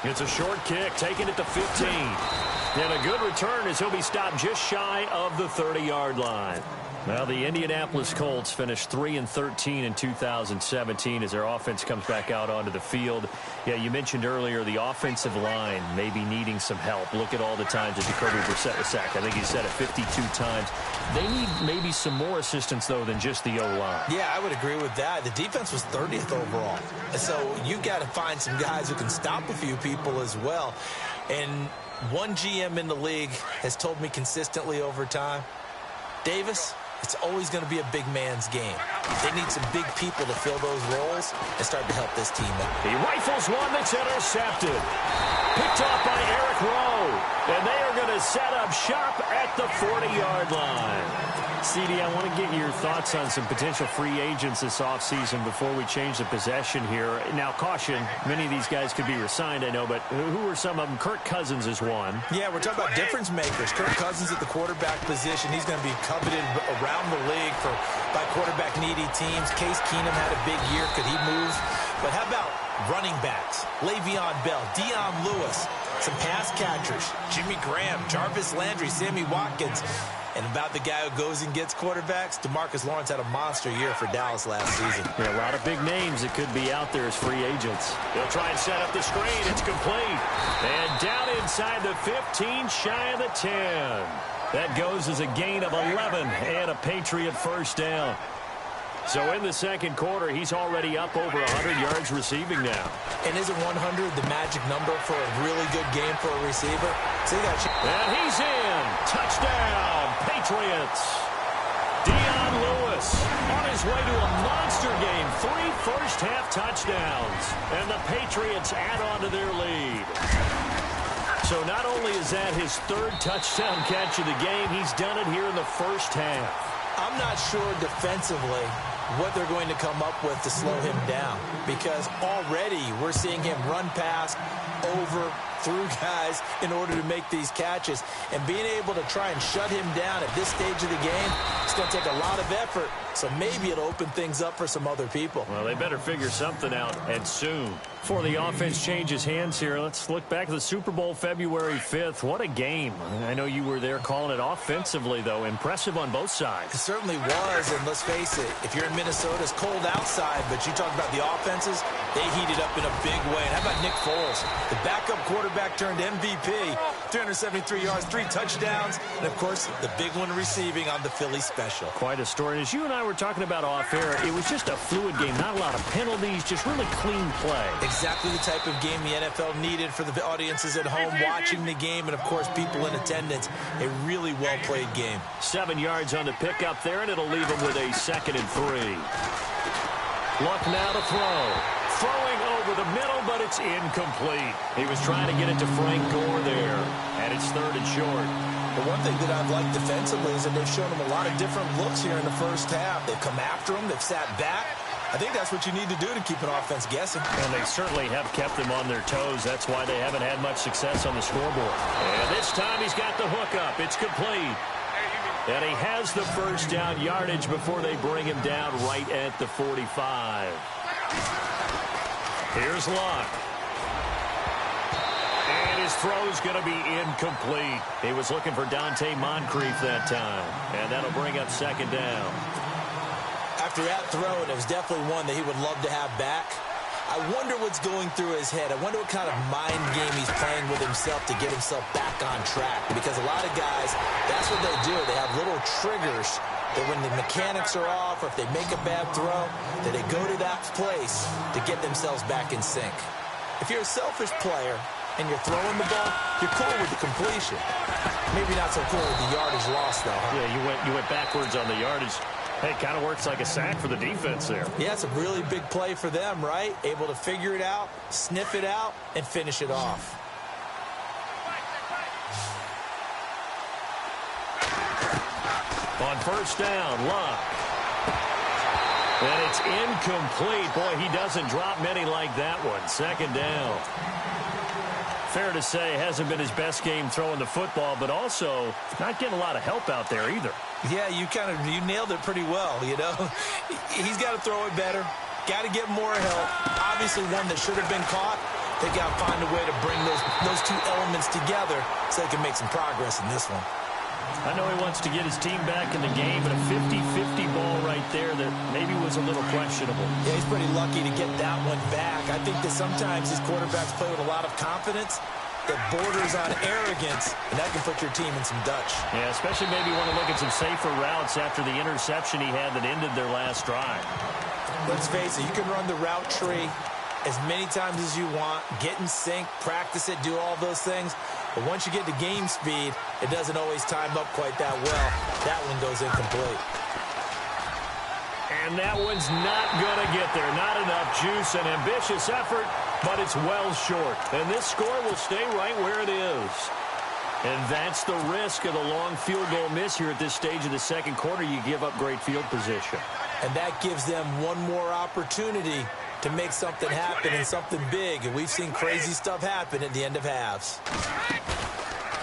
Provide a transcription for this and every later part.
It's a short kick, taking it to 15. And a good return as he'll be stopped just shy of the 30-yard line. Now, the Indianapolis Colts finished 3-13 in 2017 as their offense comes back out onto the field. Yeah, you mentioned earlier the offensive line may be needing some help. Look at all the times that Jacoby Brissett was sacked. I think he said it 52 times. They need maybe some more assistance, though, than just the O-line. Yeah, I would agree with that. The defense was 30th overall. So you got to find some guys who can stop a few people as well. And one GM in the league has told me consistently over time, Davis, it's always going to be a big man's game. They need some big people to fill those roles and start to help this team out. He rifles one that's intercepted. Picked off by Eric Rowe. And they are going to set up shop at the 40-yard line. CD, I want to get your thoughts on some potential free agents this offseason before we change the possession here. Now, caution, many of these guys could be resigned, I know, but who are some of them? Kirk Cousins is one. Yeah, we're talking about difference makers. Kirk Cousins at the quarterback position. He's going to be coveted around the league by quarterback-needy teams. Case Keenum had a big year. Could he move? But how about running backs? Le'Veon Bell, Dion Lewis, some pass catchers, Jimmy Graham, Jarvis Landry, Sammy Watkins. And about the guy who goes and gets quarterbacks, DeMarcus Lawrence had a monster year for Dallas last season. Yeah, a lot of big names that could be out there as free agents. They'll try and set up the screen. It's complete. And down inside the 15, shy of the 10. That goes as a gain of 11 and a Patriot first down. So in the second quarter, he's already up over 100 yards receiving now. And isn't 100 the magic number for a really good game for a receiver? So and he's in. Touchdown, Patriots. Dion Lewis on his way to a monster game. 3 first-half touchdowns. And the Patriots add on to their lead. So not only is that his third touchdown catch of the game, he's done it here in the first half. I'm not sure defensively what they're going to come up with to slow him down, because already we're seeing him run past, over, through guys in order to make these catches. And being able to try and shut him down at this stage of the game, it's going to take a lot of effort. So maybe it'll open things up for some other people. Well, they better figure something out, and soon. Before the offense changes hands here, let's look back to the Super Bowl February 5th. What a game. I know you were there calling it offensively, though. Impressive on both sides. It certainly was, and let's face it, if you're in Minnesota, it's cold outside, but you talk about the offenses, they heated up in a big way. And how about Nick Foles? The backup quarterback turned MVP, 373 yards, 3 touchdowns, and, of course, the big one receiving on the Philly special. Quite a story. As you and I were talking about off-air, it was just a fluid game, not a lot of penalties, just really clean play. Exactly the type of game the NFL needed for the audiences at home watching the game and, of course, people in attendance. A really well-played game. 7 yards on the pickup there, and it'll leave him with a 2nd and 3. Luck now to throw. Throwing over the middle, but it's incomplete. He was trying to get it to Frank Gore there, and it's 3rd and short. The one thing that I've liked defensively is that they've shown him a lot of different looks here in the first half. They've come after him. They've sat back. I think that's what you need to do to keep an offense guessing. And they certainly have kept them on their toes. That's why they haven't had much success on the scoreboard. And this time he's got the hook up. It's complete. And he has the first down yardage before they bring him down right at the 45. Here's Luck. And his throw's going to be incomplete. He was looking for Dante Moncrief that time. And that'll bring up 2nd down. After that throw, and it was definitely one that he would love to have back, I wonder what's going through his head. I wonder what kind of mind game he's playing with himself to get himself back on track. Because a lot of guys, that's what they do. They have little triggers that when the mechanics are off or if they make a bad throw, that they go to that place to get themselves back in sync. If you're a selfish player and you're throwing the ball, you're cool with the completion. Maybe not so cool with the yardage loss, though, huh? Yeah, you went backwards on the yardage. Hey, kind of works like a sack for the defense there. Yeah, it's a really big play for them, right? Able to figure it out, sniff it out, and finish it off. On first down, Luck. And it's incomplete. Boy, he doesn't drop many like that one. 2nd down. Fair to say, hasn't been his best game throwing the football, but also not getting a lot of help out there either. Yeah, you nailed it pretty well, you know. He's got to throw it better. Got to get more help. Obviously one that should have been caught. They got to find a way to bring those two elements together so they can make some progress in this one. I know he wants to get his team back in the game, but a 50-50 ball right there that maybe was a little questionable. Yeah, he's pretty lucky to get that one back. I think that sometimes these quarterbacks play with a lot of confidence that borders on arrogance, and that can put your team in some Dutch. Yeah, especially maybe want to look at some safer routes after the interception he had that ended their last drive. Let's face it, you can run the route tree as many times as you want, get in sync, practice it, do all those things. But once you get to game speed, it doesn't always time up quite that well. That one goes incomplete. And that one's not going to get there. Not enough juice, an ambitious effort, but it's well short. And this score will stay right where it is. And that's the risk of the long field goal miss here at this stage of the second quarter. You give up great field position. And that gives them one more opportunity to make something happen and something big. And we've seen crazy stuff happen at the end of halves.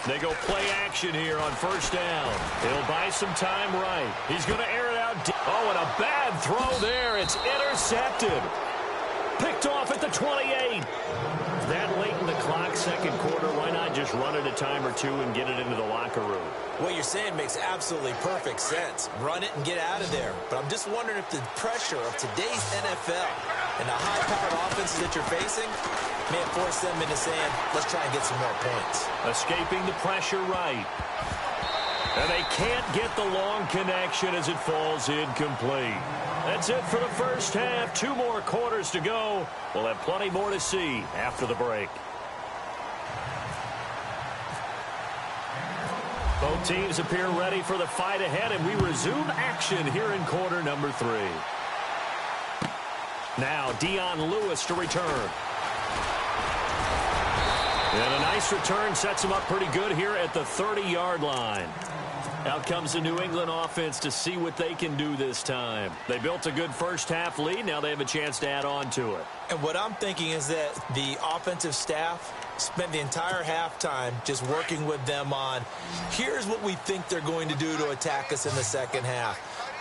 They go play action here on first down. He'll buy some time right. He's going to air it out. Oh, and a bad throw there. It's intercepted. Picked off at the 28. That late in the clock, second quarter, why not just run it a time or two and get it into the locker room? What you're saying makes absolutely perfect sense. Run it and get out of there. But I'm just wondering if the pressure of today's NFL and the high-powered offenses that you're facing may have forced them into saying, let's try and get some more points. Escaping the pressure right. And they can't get the long connection as it falls incomplete. That's it for the first half. 2 more quarters to go. We'll have plenty more to see after the break. Both teams appear ready for the fight ahead, and we resume action here in quarter number 3. Now, Dion Lewis to return. And a nice return sets him up pretty good here at the 30-yard line. Out comes the New England offense to see what they can do this time. They built a good first-half lead. Now they have a chance to add on to it. And what I'm thinking is that the offensive staff spent the entire halftime just working with them on, here's what we think they're going to do to attack us in the second half.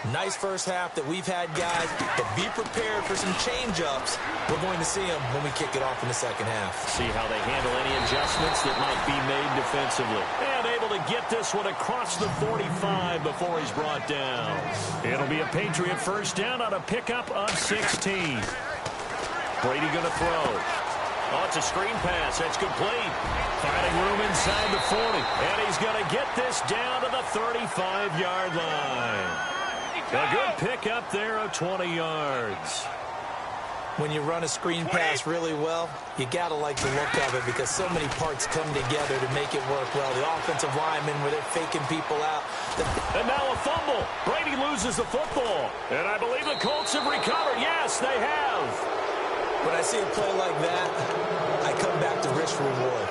Nice first half that we've had, guys, but be prepared for some change-ups. We're going to see them when we kick it off in the second half. See how they handle any adjustments that might be made defensively. And able to get this one across the 45 before he's brought down. It'll be a Patriot first down on a pickup of 16. Brady going to throw. Oh, it's a screen pass. That's complete. Finding room inside the 40. And he's going to get this down to the 35-yard line. A good pickup there of 20 yards. When you run a screen pass really well, you got to like the look of it because so many parts come together to make it work well. The offensive linemen where they're faking people out. And now a fumble. Brady loses the football. And I believe the Colts have recovered. Yes, they have. When I see a play like that, I come back to risk reward.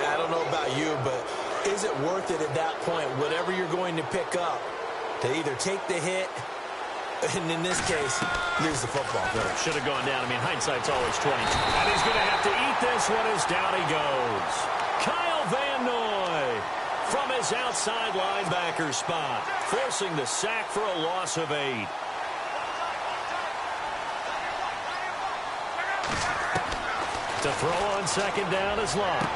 I don't know about you, but is it worth it at that point, whatever you're going to pick up, to either take the hit, and in this case, lose the football. Should have gone down. I mean, hindsight's always 20. And he's going to have to eat this one as down he goes. Kyle Van Noy from his outside linebacker spot, forcing the sack for a loss of 8. To throw on second down is Locke.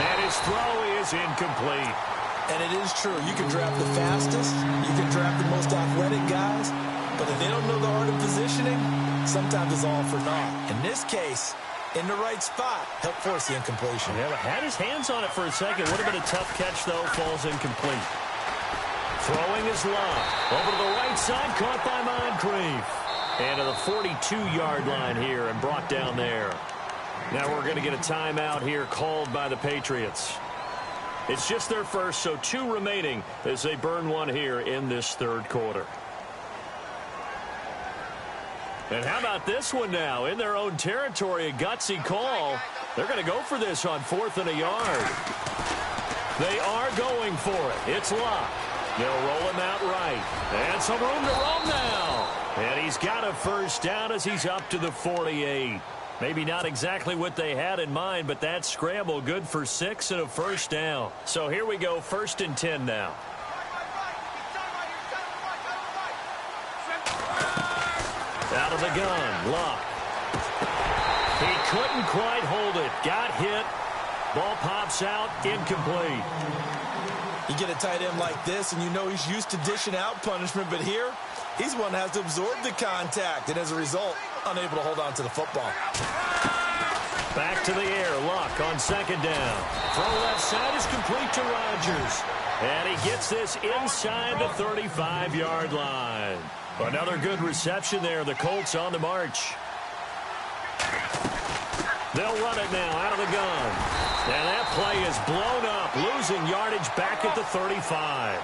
And his throw is incomplete. And it is true. You can draft the fastest. You can draft the most athletic guys. But if they don't know the art of positioning, sometimes it's all for naught. In this case, in the right spot, helped force the incompletion. Yeah, had his hands on it for a second. Would have been a tough catch, though. Falls incomplete. Throwing is Locke. Over to the right side, caught by Moncrief. And to the 42-yard line here and brought down there. Now we're going to get a timeout here called by the Patriots. It's just their first, so 2 remaining as they burn one here in this third quarter. And how about this one now? In their own territory, a gutsy call. They're going to go for this on 4th and a yard. They are going for it. It's Locke. They'll roll him out right. And some room to roam now. And he's got a first down as he's up to the 48. Maybe not exactly what they had in mind, but that scramble good for 6 and a first down. So here we go, 1st and 10 now. Out of the gun, Locke. He couldn't quite hold it. Got hit. Ball pops out, incomplete. You get a tight end like this, and you know he's used to dishing out punishment, but here, he's one that has to absorb the contact, and as a result, unable to hold on to the football. Back to the air. Luck on second down. Throw left side is complete to Rodgers. And he gets this inside the 35-yard line. Another good reception there. The Colts on the march. They'll run it now out of the gun. And that play is blown up, losing yardage back at the 35.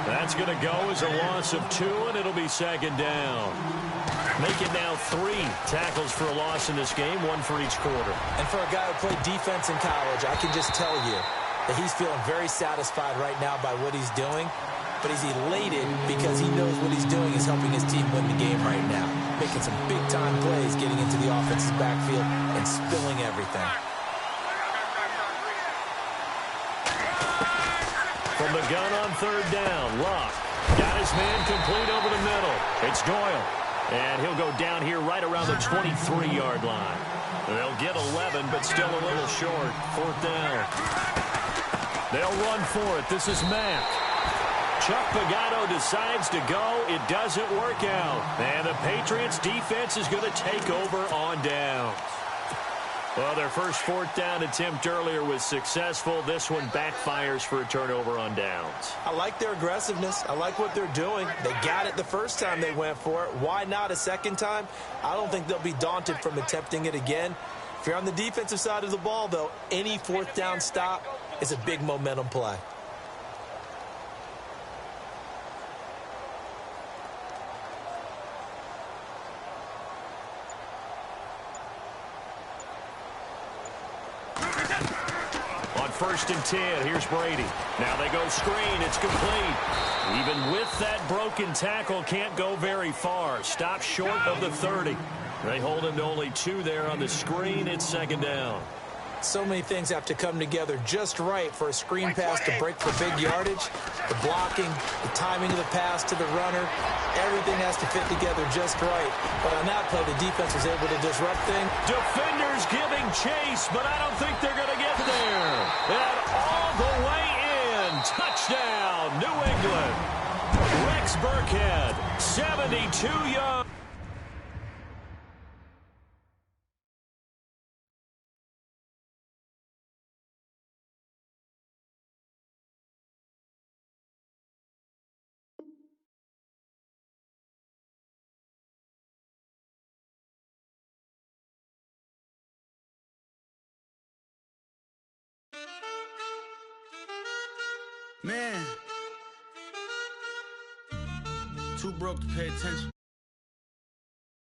That's going to go as a loss of 2, and it'll be second down. Make it now 3 tackles for a loss in this game, 1 for each quarter. And for a guy who played defense in college, I can just tell you that he's feeling very satisfied right now by what he's doing. But he's elated because he knows what he's doing is helping his team win the game right now. Making some big-time plays, getting into the offense's backfield, and spilling everything. From the gun on third down, Luck got his man complete over the middle. It's Doyle. And he'll go down here right around the 23-yard line. They'll get 11, but still a little short. 4th down. They'll run for it. This is Mack. Chuck Pagano decides to go. It doesn't work out. And the Patriots defense is going to take over on downs. Well, their first 4th down attempt earlier was successful. This one backfires for a turnover on downs. I like their aggressiveness. I like what they're doing. They got it the first time they went for it. Why not a second time? I don't think they'll be daunted from attempting it again. If you're on the defensive side of the ball, though, any 4th down stop is a big momentum play. On 1st and 10, here's Brady. Now they go screen. It's complete. Even with that broken tackle, can't go very far. Stops short of the 30. They hold him to only 2 there on the screen. It's second down. So many things have to come together just right for a screen pass to break for big yardage. The blocking, the timing of the pass to the runner, everything has to fit together just right. But on that play, the defense was able to disrupt things. Defenders giving chase, but I don't think they're going to get there. And all the way in. Touchdown, New England. Rex Burkhead, 72 yards. Man, too broke to pay attention.